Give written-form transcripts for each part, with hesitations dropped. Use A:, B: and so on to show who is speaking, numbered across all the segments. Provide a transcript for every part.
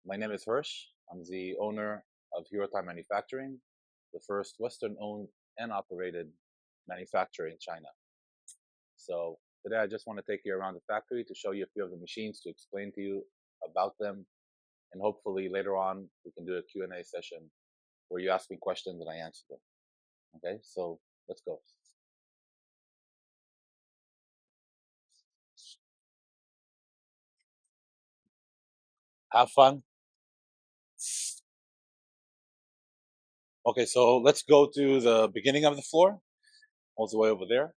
A: My name is Hersh. I'm the owner of Hero Time Manufacturing, the first Western-owned and operated manufacturer in China. So today I just want to take you around the factory to show you a few of the machines, to explain to you about them, and hopefully later on we can do a Q&A session where you ask me questions and I answer them. Okay, so let's go. Have fun. Okay, so let's go to the beginning of the floor, all the way over there.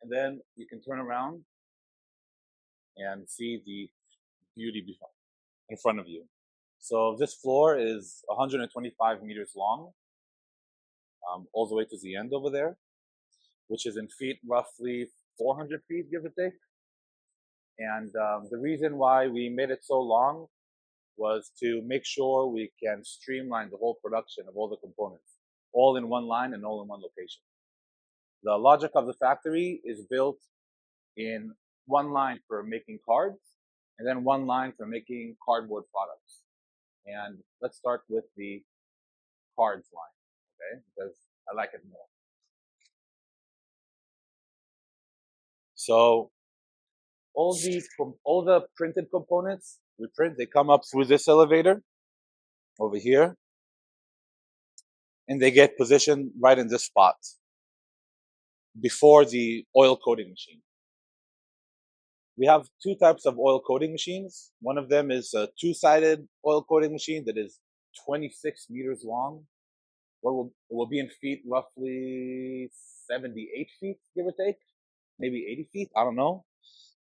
A: And then you can turn around and see the beauty in front of you. So this floor is 125 meters long, all the way to the end over there, which is in feet, roughly 400 feet, give or take. And the reason why we made it so long was to make sure we can streamline the whole production of all the components, all in one line and all in one location. The logic of the factory is built in one line for making cards, and then one line for making cardboard products. And let's start with the cards line, okay? Because I like it more. So all the printed components we print, they come up through this elevator over here, and they get positioned right in this spot before the oil coating machine. We have two types of oil coating machines. One of them is a two-sided oil coating machine that is 26 meters long. It will be in feet, roughly 78 feet, give or take, maybe 80 feet, I don't know.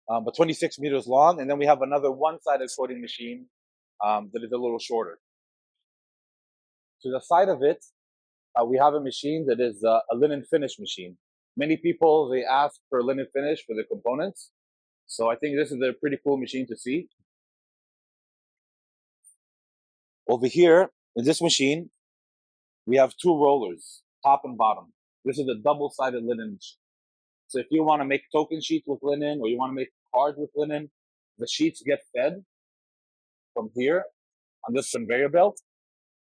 A: But 26 meters long. And then we have another one-sided coating machine that is a little shorter. To the side of it, we have a machine that is a linen finish machine. Many people, they ask for linen finish for the components. So I think this is a pretty cool machine to see. Over here, in this machine, we have two rollers, top and bottom. This is a double-sided linen machine. So if you want to make token sheets with linen, or you want to make cards with linen, the sheets get fed from here on this conveyor belt.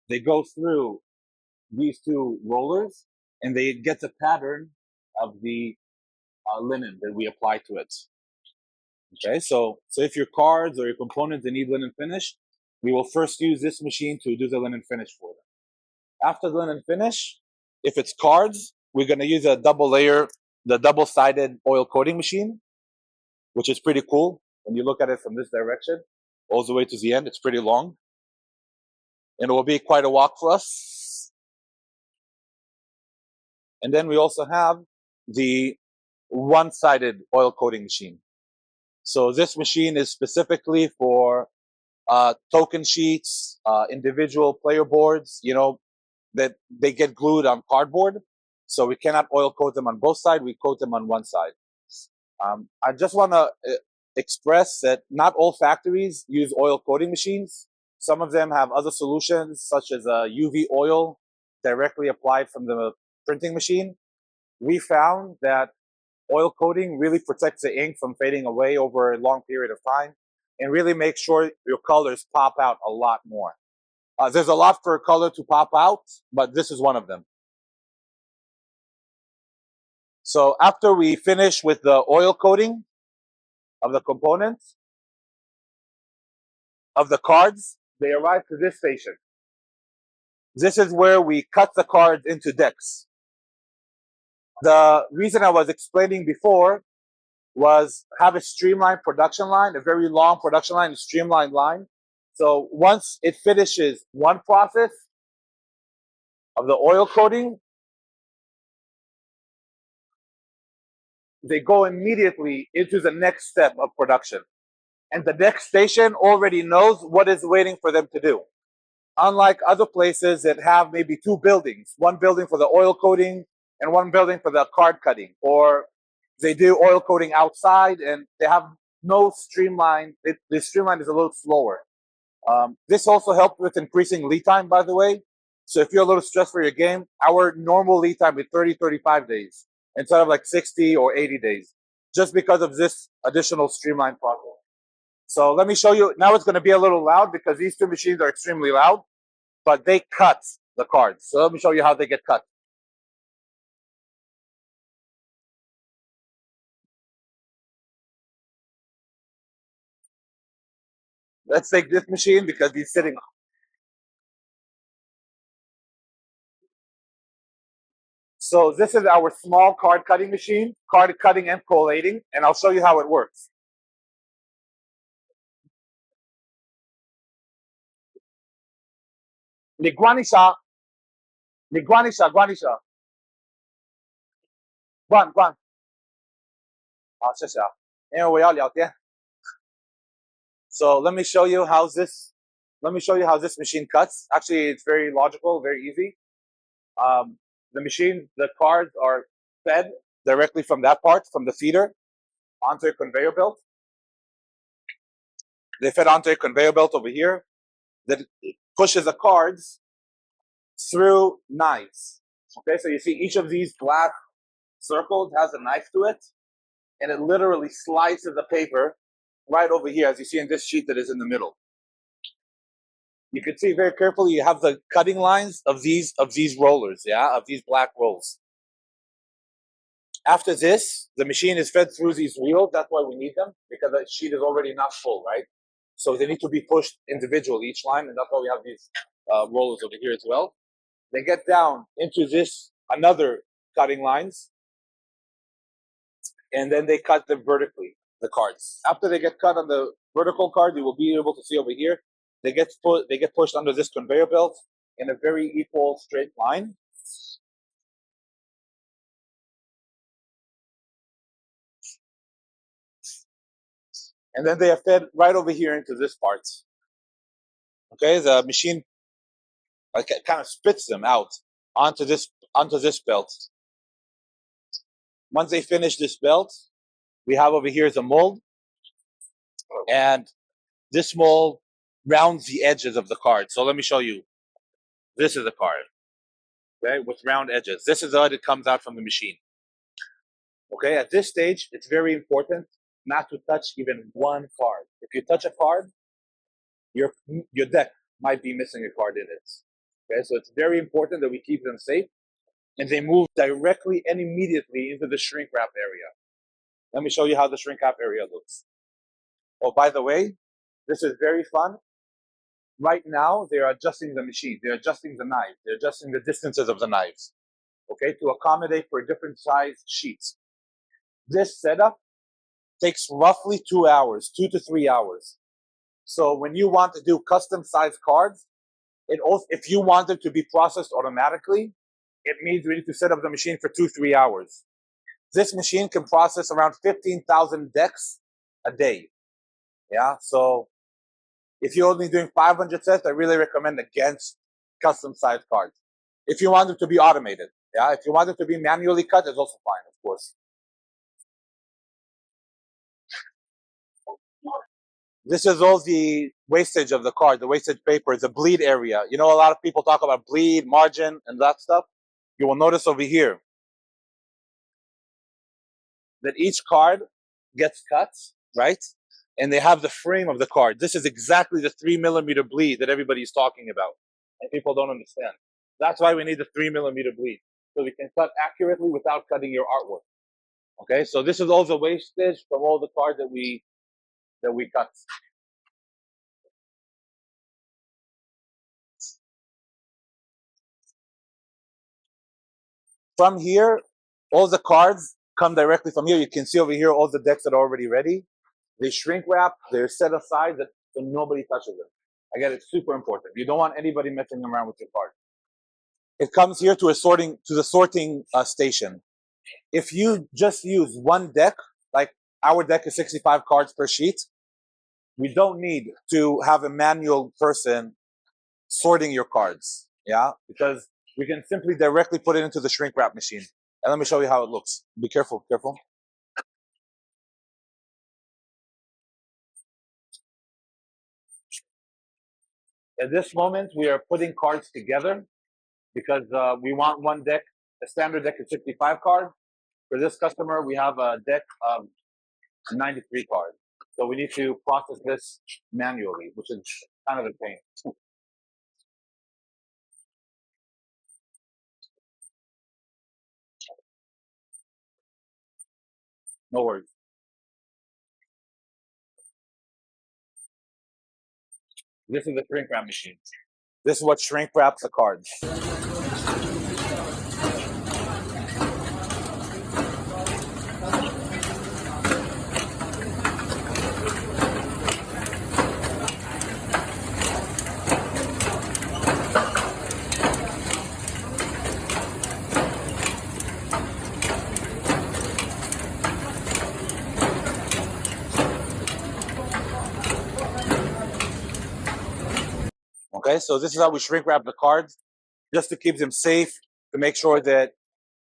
A: They go through these two rollers, and they get the pattern of the linen that we apply to it. Okay, so if your cards or your components, they need linen finish, we will first use this machine to do the linen finish for them. After the linen finish, if it's cards, we're going to use a the double-sided oil coating machine, which is pretty cool. When you look at it from this direction, all the way to the end, it's pretty long. And it will be quite a walk for us. And then we also have the one-sided oil coating machine. So this machine is specifically for token sheets, individual player boards, that they get glued on cardboard. So we cannot oil coat them on both sides. We coat them on one side. I just want to express that not all factories use oil coating machines. Some of them have other solutions, such as UV oil directly applied from the printing machine. We found that oil coating really protects the ink from fading away over a long period of time, and really makes sure your colors pop out a lot more. There's a lot for color to pop out, but this is one of them. So after we finish with the oil coating of the components of the cards, they arrive to this station. This is where we cut the cards into decks. The reason I was explaining before was have a streamlined production line, a very long production line, a streamlined line. So once it finishes one process of the oil coating, they go immediately into the next step of production. And the next station already knows what is waiting for them to do. Unlike other places that have maybe two buildings, one building for the oil coating and one building for the card cutting, or they do oil coating outside and they have no streamline. The streamline is a little slower. This also helped with increasing lead time, by the way. So if you're a little stressed for your game, our normal lead time is 30, 35 days instead of like 60 or 80 days, just because of this additional streamlined process. So let me show you. Now it's going to be a little loud because these two machines are extremely loud, but they cut the cards. So let me show you how they get cut. Let's take this machine because he's sitting. So this is our small card cutting machine, card cutting and collating, and I'll show you how it works. Liguanisha, Liguanisha, Guanisha, Guan, Guan. 好，谢谢啊，因为我要聊天。So let me show you how this. Let me show you how this machine cuts. Actually, it's very logical, very easy. The machine, the cards are fed directly from that part, from the feeder, onto a conveyor belt. They fed onto a conveyor belt over here that pushes the cards through knives. Okay, so you see each of these black circles has a knife to it, and it literally slices the paper right over here, as you see in this sheet that is in the middle. You can see very carefully. You have the cutting lines of these rollers, of these black rolls. After this, the machine is fed through these wheels. That's why we need them, because the sheet is already not full, right? So they need to be pushed individually, each line, and that's why we have these rollers over here as well. They get down into this another cutting lines, and then they cut them vertically, the cards. After they get cut on the vertical card, you will be able to see over here, they get pushed under this conveyor belt in a very equal straight line. And then they are fed right over here into this part. Okay, the machine kind of spits them out onto this belt. Once they finish this belt, we have over here is a mold, and this mold rounds the edges of the card. So let me show you. This is a card, okay, with round edges. This is how it comes out from the machine. Okay, at this stage, it's very important not to touch even one card. If you touch a card, your deck might be missing a card in it. Okay, so it's very important that we keep them safe, and they move directly and immediately into the shrink wrap area. Let me show you how the shrink wrap area looks. Oh, by the way, this is very fun. Right now, they're adjusting the machine. They're adjusting the knives. They're adjusting the distances of the knives, okay, to accommodate for different size sheets. This setup takes roughly 2 hours, 2 to 3 hours. So when you want to do custom size cards, it also, if you want them to be processed automatically, it means we need to set up the machine for 2, 3 hours. This machine can process around 15,000 decks a day. Yeah, so if you're only doing 500 sets, I really recommend against custom size cards. If you want them to be automated, if you want them to be manually cut, it's also fine, of course. This is all the wastage of the card, the wastage paper, the bleed area. You know, a lot of people talk about bleed, margin, and that stuff. You will notice over here that each card gets cut, right? And they have the frame of the card. This is exactly the 3mm bleed that everybody's talking about, and people don't understand. That's why we need the 3mm bleed, so we can cut accurately without cutting your artwork. Okay, so this is all the wastage from all the cards that we cut. From here, all the cards come directly from here. You can see over here all the decks that are already ready. They shrink wrap. They're set aside so nobody touches them. Again, it's super important. You don't want anybody messing around with your card. It comes here to the sorting station. If you just use one deck, like our deck is 65 cards per sheet, we don't need to have a manual person sorting your cards. Yeah, because we can simply directly put it into the shrink wrap machine. And let me show you how it looks. Be careful, careful. At this moment, we are putting cards together. because we want one deck. A standard deck is 65 cards. For this customer, we have a deck of 93 cards. So we need to process this manually, which is kind of a pain. No worries. This is the shrink wrap machine. This is what shrink wraps the cards. Okay, so this is how we shrink wrap the cards, just to keep them safe, to make sure that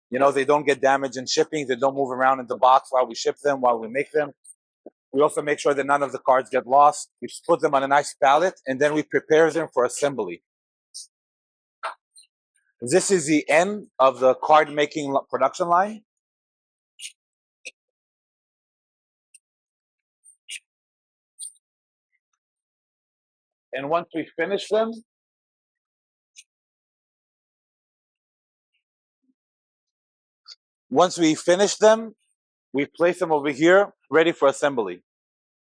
A: they don't get damaged in shipping, they don't move around in the box while we ship them, while we make them. We also make sure that none of the cards get lost. We just put them on a nice pallet, and then we prepare them for assembly. This is the end of the card making production line. And once we finish them, we place them over here, ready for assembly.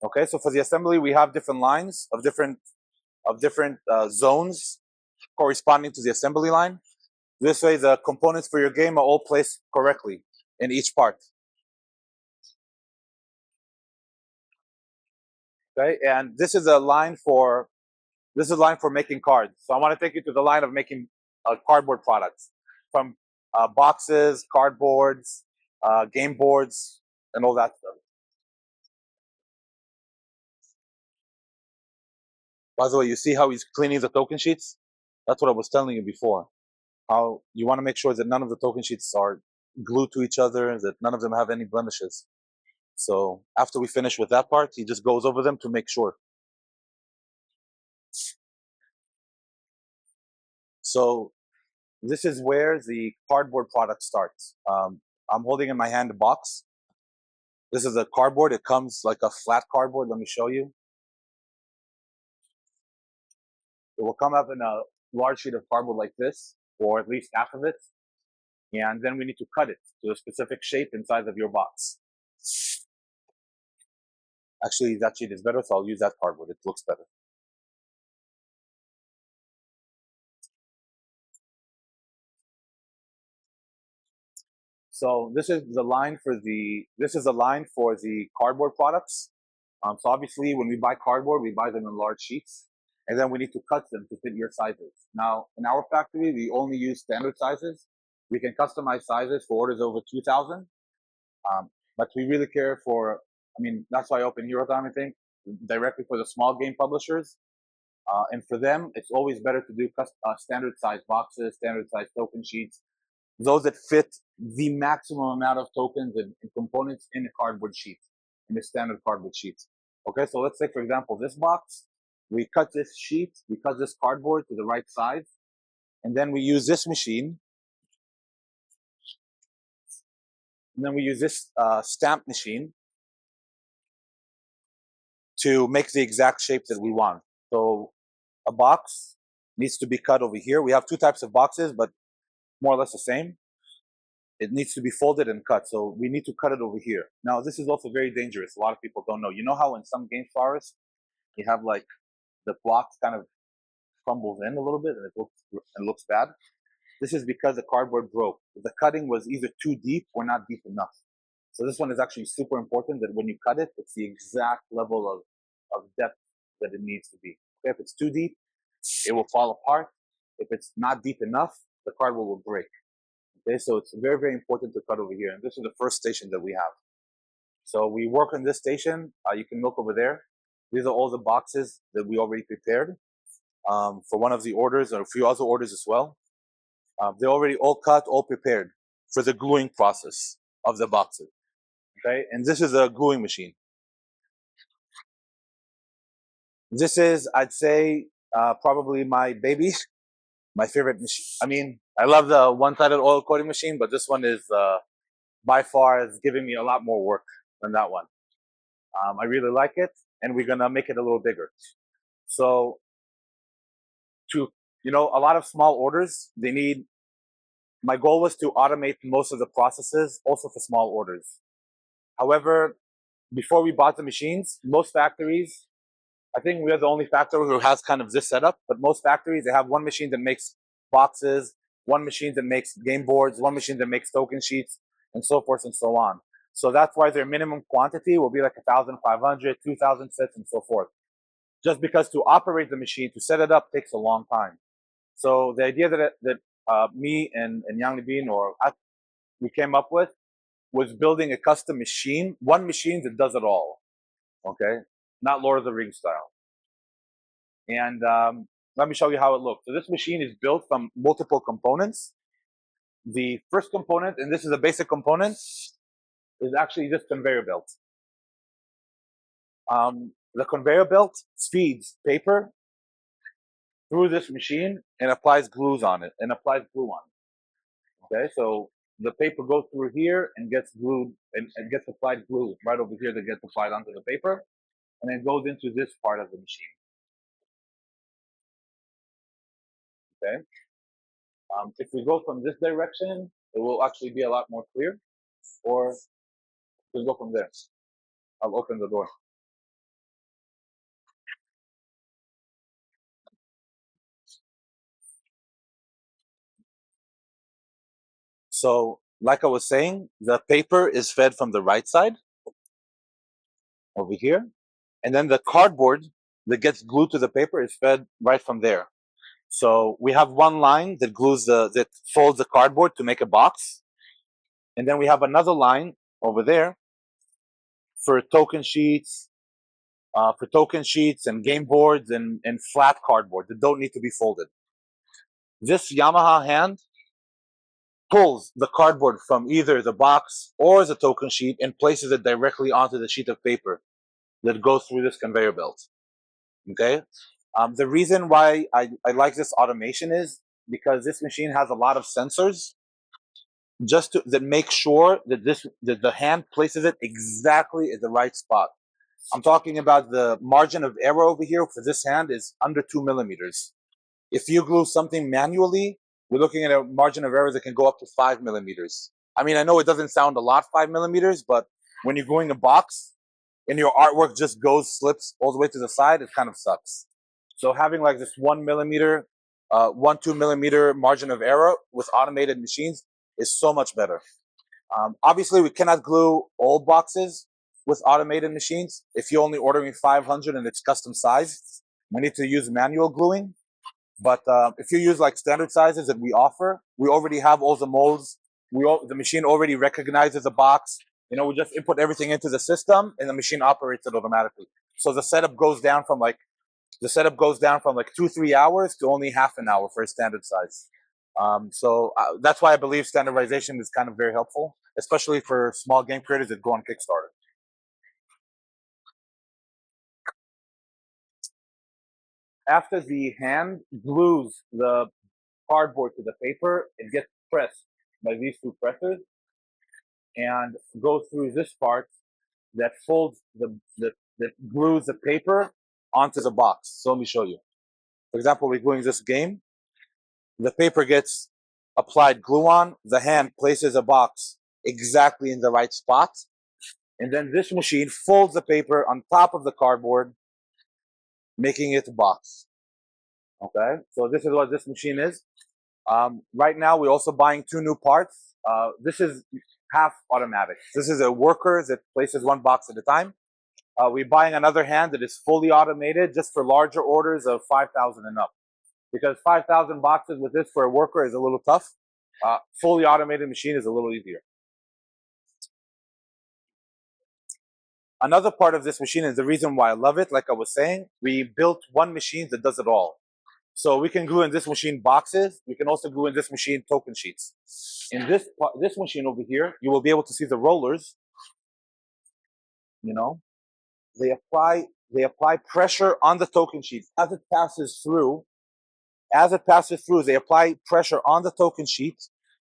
A: Okay, so for the assembly, we have different lines of different zones corresponding to the assembly line. This way, the components for your game are all placed correctly in each part. Okay, and this is a line for making cards. So I want to take you to the line of making cardboard products, from boxes, cardboards, game boards, and all that stuff. By the way, you see how he's cleaning the token sheets? That's what I was telling you before. How you want to make sure that none of the token sheets are glued to each other, that none of them have any blemishes. So after we finish with that part, he just goes over them to make sure. So this is where the cardboard product starts. I'm holding in my hand a box. This is a cardboard. It comes like a flat cardboard. Let me show you. It will come up in a large sheet of cardboard like this, or at least half of it. And then we need to cut it to a specific shape and size of your box. Actually, that sheet is better, so I'll use that cardboard. It looks better. So this is the line for the cardboard products. So obviously, when we buy cardboard, we buy them in large sheets, and then we need to cut them to fit your sizes. Now, in our factory, we only use standard sizes. We can customize sizes for orders over 2,000, but we really care for. I mean, that's why I open Hero Time, I think, directly for the small game publishers. And for them, it's always better to do standard size boxes, standard size token sheets, those that fit the maximum amount of tokens and components in a cardboard sheet, in a standard cardboard sheet. Okay, so let's say, for example, this box, we cut this sheet, we cut this cardboard to the right size, and then we use this machine, and then we use this stamp machine to make the exact shape that we want. So a box needs to be cut over here. We have two types of boxes, but more or less the same. It needs to be folded and cut. So we need to cut it over here. Now, this is also very dangerous. A lot of people don't know. You know how in some games, Forrest, you have like the blocks kind of crumbles in a little bit and it looks bad? This is because the cardboard broke. The cutting was either too deep or not deep enough. So this one is actually super important, that when you cut it, it's the exact level of depth that it needs to be. Okay? If it's too deep, it will fall apart. If it's not deep enough, the cardboard will break. Okay, so it's very, very important to cut over here. And this is the first station that we have. So we work on this station. You can look over there. These are all the boxes that we already prepared for one of the orders, or a few other orders as well. They're already all cut, all prepared for the gluing process of the boxes. Okay, and this is a gluing machine. This is, I'd say, probably my baby. My favorite machine. I mean, I love the one-sided oil coating machine, but this one is by far is giving me a lot more work than that one. I really like it, and we're gonna make it a little bigger. So to a lot of small orders, they need. My goal was to automate most of the processes, also for small orders. However, before we bought the machines, most factories, I think we are the only factory who has kind of this setup, but most factories, they have one machine that makes boxes, one machine that makes game boards, one machine that makes token sheets, and so forth and so on. So that's why their minimum quantity will be like 1,500, 2,000 sets, and so forth. Just because to operate the machine, to set it up, takes a long time. So the idea that me and Yang Libin we came up with was building a custom machine, one machine that does it all. Okay, not Lord of the Rings style. And let me show you how it looks. So this machine is built from multiple components. The first component, and this is a basic component, is actually this conveyor belt. The conveyor belt feeds paper through this machine and applies glues on it, and applies glue on it. Okay, so the paper goes through here and gets glued and gets applied glue right over here that gets applied onto the paper, and then goes into this part of the machine. Okay. If we go from this direction, it will actually be a lot more clear. Or we'll go from there. I'll open the door. So, like I was saying, the paper is fed from the right side over here, and then the cardboard that gets glued to the paper is fed right from there. So we have one line that that folds the cardboard to make a box, and then we have another line over there for token sheets, and game boards and flat cardboard that don't need to be folded. This Yamaha hand pulls the cardboard from either the box or the token sheet and places it directly onto the sheet of paper that goes through this conveyor belt. Okay. The reason why I like this automation is because this machine has a lot of sensors that make sure that the hand places it exactly at the right spot. I'm talking about the margin of error over here for this hand is under 2 millimeters. If you glue something manually, we're looking at a margin of error that can go up to 5 millimeters. I mean, I know it doesn't sound a lot, 5 millimeters, but when you're gluing a box and your artwork just slips all the way to the side, it kind of sucks. So having like this 1 millimeter, 2 millimeter margin of error with automated machines is so much better. Obviously, we cannot glue all boxes with automated machines. If you're only ordering 500 and it's custom size, we need to use manual gluing. But if you use like standard sizes that we offer, we already have all the molds. The machine already recognizes the box. We just input everything into the system, and the machine operates it automatically. So the setup goes down from like 2-3 hours to only half an hour for a standard size. So that's why I believe standardization is kind of very helpful, especially for small game creators that go on Kickstarter. After the hand glues the cardboard to the paper, it gets pressed by these two pressers and goes through this part that folds that glues the paper onto the box. So let me show you. For example, we're gluing this game. The paper gets applied glue on. The hand places a box exactly in the right spot. And then this machine folds the paper on top of the cardboard, making it a box. Okay, so this is what this machine is. Right now, we're also buying 2 new parts. This is half automatic. This is a worker that places one box at a time. We're buying another hand that is fully automated just for larger orders of 5,000 and up. Because 5,000 boxes with this for a worker is a little tough. Fully automated machine is a little easier. Another part of this machine is the reason why I love it. Like I was saying, we built one machine that does it all. So we can glue in this machine boxes. We can also glue in this machine token sheets. In this machine over here, you will be able to see the rollers. They apply pressure on the token sheets as it passes through. As it passes through, they apply pressure on the token sheet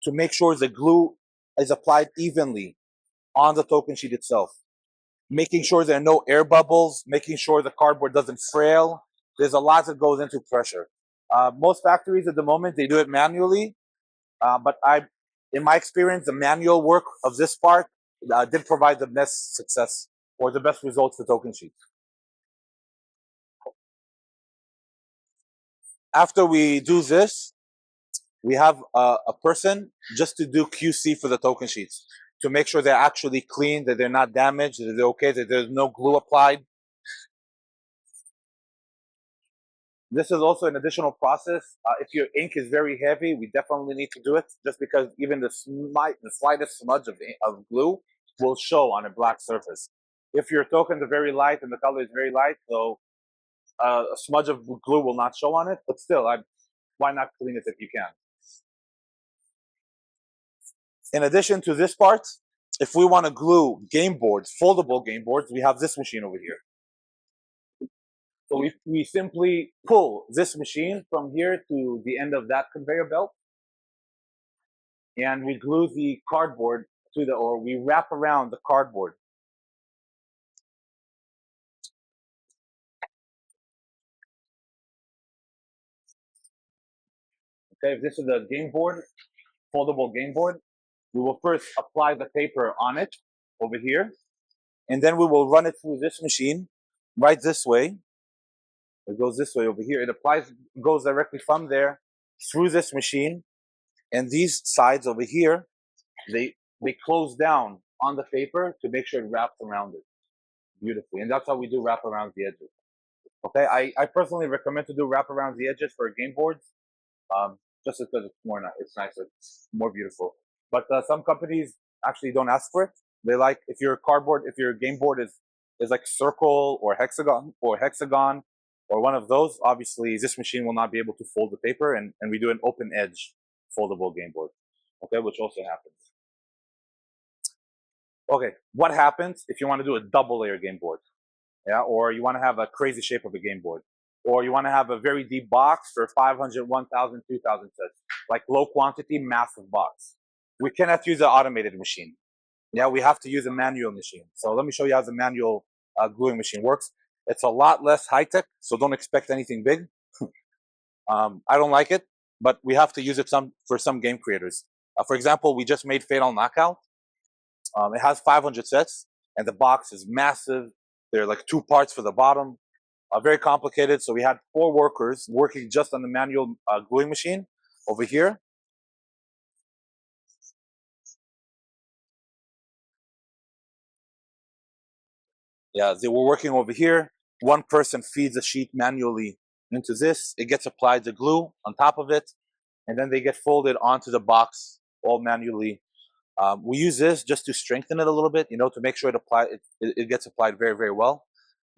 A: to make sure the glue is applied evenly on the token sheet itself, making sure there are no air bubbles, making sure the cardboard doesn't frail. There's a lot that goes into pressure. Most factories at the moment, they do it manually, but in my experience, the manual work of this part did provide the best success or the best results for token sheets. After we do this, we have a person just to do QC for the token sheets to make sure they're actually clean, that they're not damaged, that they're okay, that there's no glue applied. This is also an additional process. If your ink is very heavy, we definitely need to do it, just because even the slightest smudge of glue will show on a black surface. If your tokens are very light and the color is very light, so a smudge of glue will not show on it, but still, why not clean it if you can? In addition to this part, if we want to glue game boards, foldable game boards, we have this machine over here. So we simply pull this machine from here to the end of that conveyor belt, and we glue the cardboard or we wrap around the cardboard. Okay, if this is a game board, foldable game board, we will first apply the paper on it over here, and then we will run it through this machine right this way. It goes this way over here. It goes directly from there through this machine, and these sides over here, they close down on the paper to make sure it wraps around it beautifully. And that's how we do wrap around the edges. Okay, I personally recommend to do wrap around the edges for game boards, just because it's nicer, it's more beautiful. But some companies actually don't ask for it. They like, if your game board is like circle or hexagon or one of those, obviously this machine will not be able to fold the paper, and we do an open edge foldable game board, okay, which also happens. Okay, what happens if you want to do a double layer game board? Yeah, or you want to have a crazy shape of a game board, or you want to have a very deep box for 500, 1,000, 2,000 sets, like low quantity, massive box. We cannot use an automated machine. Yeah, we have to use a manual machine. So let me show you how the manual gluing machine works. It's a lot less high tech, so don't expect anything big. I don't like it, but we have to use it for some game creators. For example, we just made Fatal Knockout. It has 500 sets, and the box is massive. There are like 2 parts for the bottom, very complicated. So we had 4 workers working just on the manual gluing machine over here. Yeah, they were working over here. One person feeds the sheet manually into this. It gets applied the glue on top of it, and then they get folded onto the box all manually. We use this just to strengthen it a little bit, to make sure it gets applied very, very well.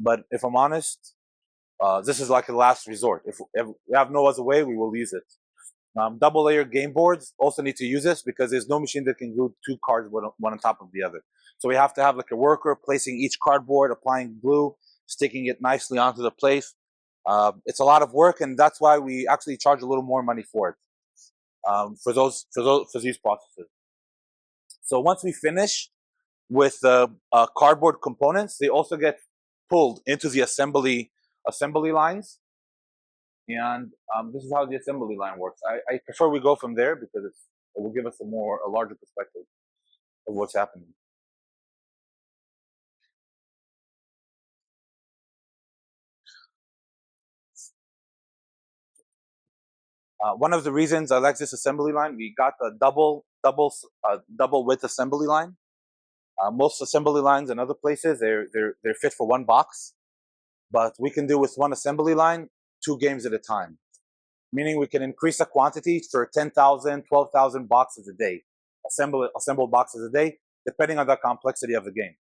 A: But if I'm honest, this is like a last resort. If we have no other way, we will use it. Double layer game boards also need to use this because there's no machine that can glue 2 cards one on top of the other. So we have to have like a worker placing each cardboard, applying glue, sticking it nicely onto the place. It's a lot of work, and that's why we actually charge a little more money for it, for these processes. So once we finish with the cardboard components, they also get pulled into the assembly lines. And this is how the assembly line works. I prefer we go from there because it will give us a larger perspective of what's happening. One of the reasons I like this assembly line, we got the double width assembly line. Most assembly lines in other places, they're fit for 1 box, but we can do with 1 assembly line 2 games at a time. Meaning we can increase the quantity for 10,000, 12,000 boxes a day, assembled boxes a day, depending on the complexity of the game.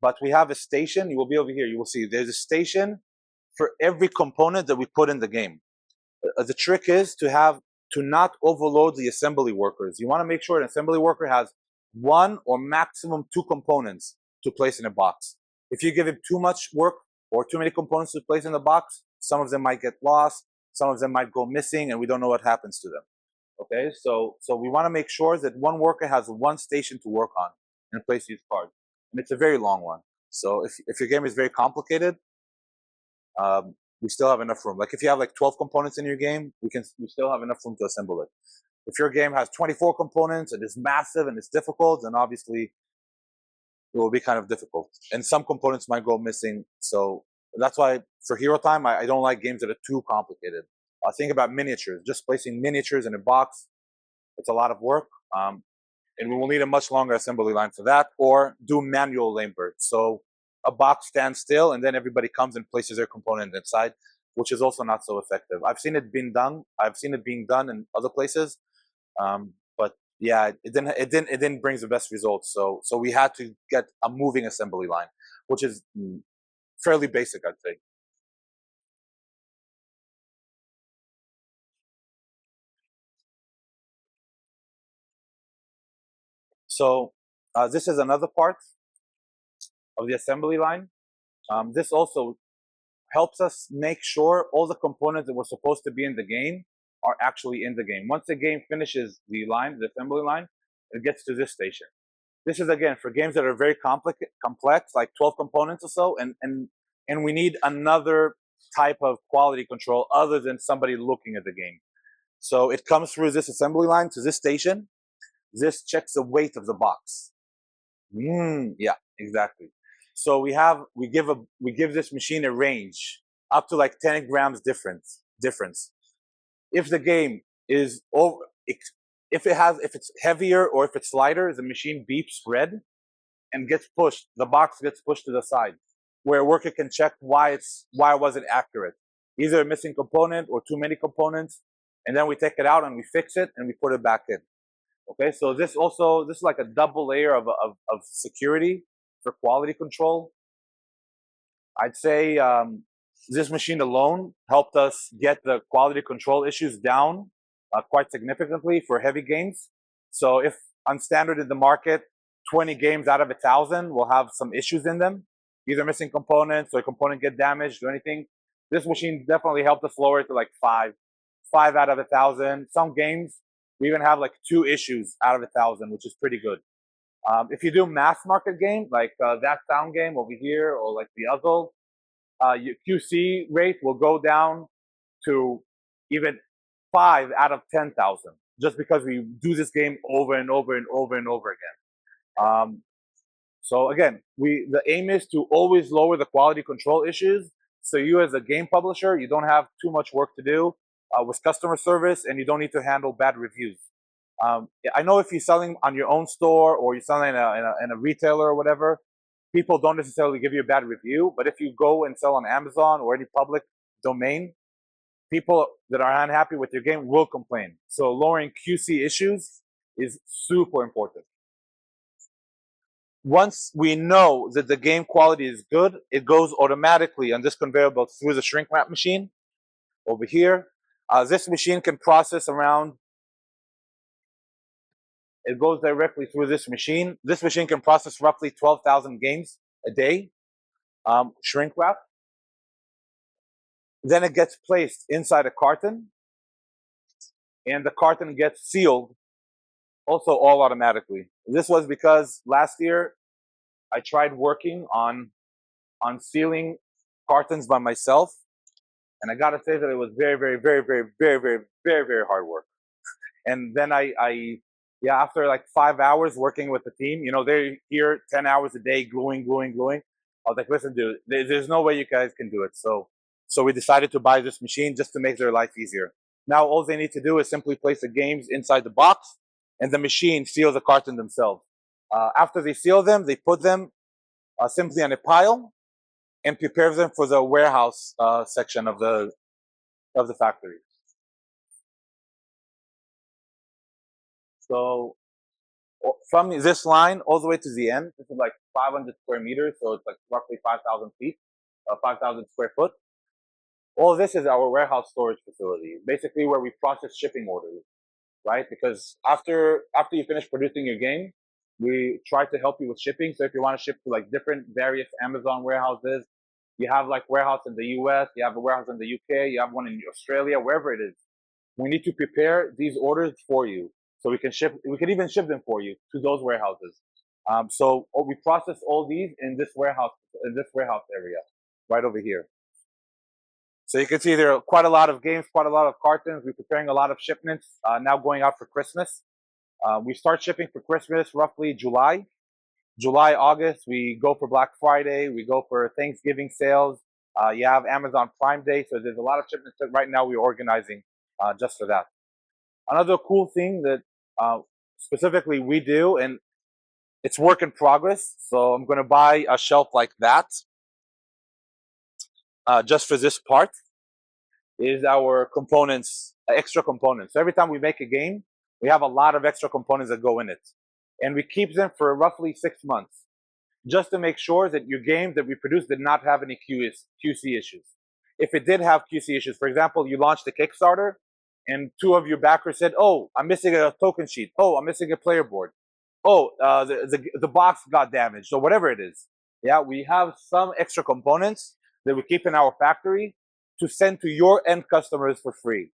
A: But we have a station. You will be over here. You will see there's a station for every component that we put in the game. The trick is to not overload the assembly workers. You want to make sure an assembly worker has 1 or maximum 2 components to place in a box. If you give him too much work or too many components to place in the box, some of them might get lost. Some of them might go missing, and we don't know what happens to them. Okay, so we want to make sure that one worker has one station to work on and place these cards, and it's a very long one. So if your game is very complicated, we still have enough room. Like if you have like 12 components in your game, we still have enough room to assemble it. If your game has 24 components and is massive and it's difficult, then obviously it will be kind of difficult. And some components might go missing. So that's why for Hero Time, I don't like games that are too complicated. Think about miniatures. Just placing miniatures in a box, it's a lot of work. And we will need a much longer assembly line for that, or do manual labor. So a box stands still, and then everybody comes and places their component inside, which is also not so effective. I've seen it being done. I've seen it being done in other places, but yeah, it didn't bring the best results. So we had to get a moving assembly line, which is fairly basic, I'd say. So this is another part of the assembly line. This also helps us make sure all the components that were supposed to be in the game are actually in the game. Once the game finishes the line, the assembly line, it gets to this station. This is again for games that are very complex, like 12 components or so, and we need another type of quality control other than somebody looking at the game. So it comes through this assembly line to this station. This checks the weight of the box. Yeah, exactly. So we give this machine a range up to like 10 grams difference. If the game is over, if it's heavier or if it's lighter, the machine beeps red and gets pushed. The box gets pushed to the side, where a worker can check why it wasn't accurate, either a missing component or too many components, and then we take it out and we fix it and we put it back in. Okay, so this is like a double layer of security for quality control. I'd say this machine alone helped us get the quality control issues down quite significantly for heavy games. So if on standard in the market, 20 games out of 1,000 will have some issues in them, either missing components or a component get damaged or anything. This machine definitely helped us lower it to like five out of 1,000. Some games we even have like 2 issues out of 1,000, which is pretty good. If you do mass market game like that sound game over here or like the Uzzle, your QC rate will go down to even 5 out of 10,000, just because we do this game over and over and over and over again. So again, the aim is to always lower the quality control issues. So you as a game publisher, you don't have too much work to do with customer service, and you don't need to handle bad reviews. I know if you're selling on your own store or you're selling in a retailer or whatever, people don't necessarily give you a bad review. But if you go and sell on Amazon or any public domain, people that are unhappy with your game will complain. So lowering QC issues is super important. Once we know that the game quality is good, it goes automatically on this conveyor belt through the shrink wrap machine over here. This machine can process around, it goes directly through this machine. This machine can process roughly 12,000 games a day, shrink wrap. Then it gets placed inside a carton, and the carton gets sealed also all automatically. This was because last year I tried working on sealing cartons by myself, and I gotta say that it was very, very, very, very, very, very, very, very hard work. And then yeah, after like 5 hours working with the team, they're here 10 hours a day, gluing. I was like, listen, dude, there's no way you guys can do it. So we decided to buy this machine just to make their life easier. Now all they need to do is simply place the games inside the box, and the machine seals the carton themselves. After they seal them, they put them simply on a pile and prepare them for the warehouse section of the factory. So from this line all the way to the end, this is like 500 square meters, so it's like roughly 5,000 feet, 5,000 square foot. All this is our warehouse storage facility, basically where we process shipping orders, right? Because after you finish producing your game, we try to help you with shipping. So if you want to ship to like different various Amazon warehouses, You have like warehouse in the US, you have a warehouse in the UK, you have one in Australia, wherever it is. We need to prepare these orders for you so we can even ship them for you to those warehouses. So we process all these in this warehouse area, right over here. So you can see there are quite a lot of games, quite a lot of cartons. We're preparing a lot of shipments now going out for Christmas. We start shipping for Christmas roughly July, August. We go for Black Friday. We go for Thanksgiving sales. You have Amazon Prime Day. So there's a lot of shipments that right now we're organizing just for that. Another cool thing that specifically we do, and it's work in progress. So I'm going to buy a shelf like that just for this part, is our components, extra components. So every time we make a game, we have a lot of extra components that go in it. And we keep them for roughly 6 months, just to make sure that your game that we produce did not have any QC issues. If it did have QC issues, for example, you launched a Kickstarter and 2 of your backers said, "Oh, I'm missing a token sheet. Oh, I'm missing a player board. Oh, the box got damaged," or whatever it is. Yeah, we have some extra components that we keep in our factory to send to your end customers for free.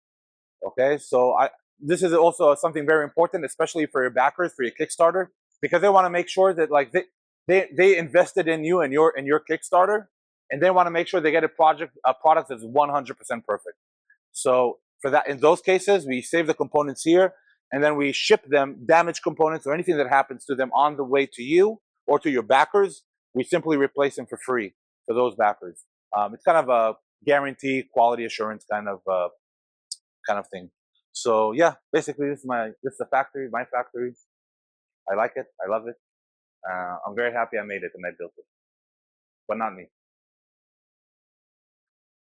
A: Okay, so this is also something very important, especially for your backers, for your Kickstarter, because they want to make sure that like they invested in you and your Kickstarter, and they want to make sure they get a product that's 100% perfect. So for that, in those cases, we save the components here, and then we ship them damaged components or anything that happens to them on the way to you or to your backers. We simply replace them for free for those backers. It's kind of a guarantee, quality assurance kind of thing. So yeah, basically this is the factory, my factory. I like it. I love it. I'm very happy I made it and I built it, but not me.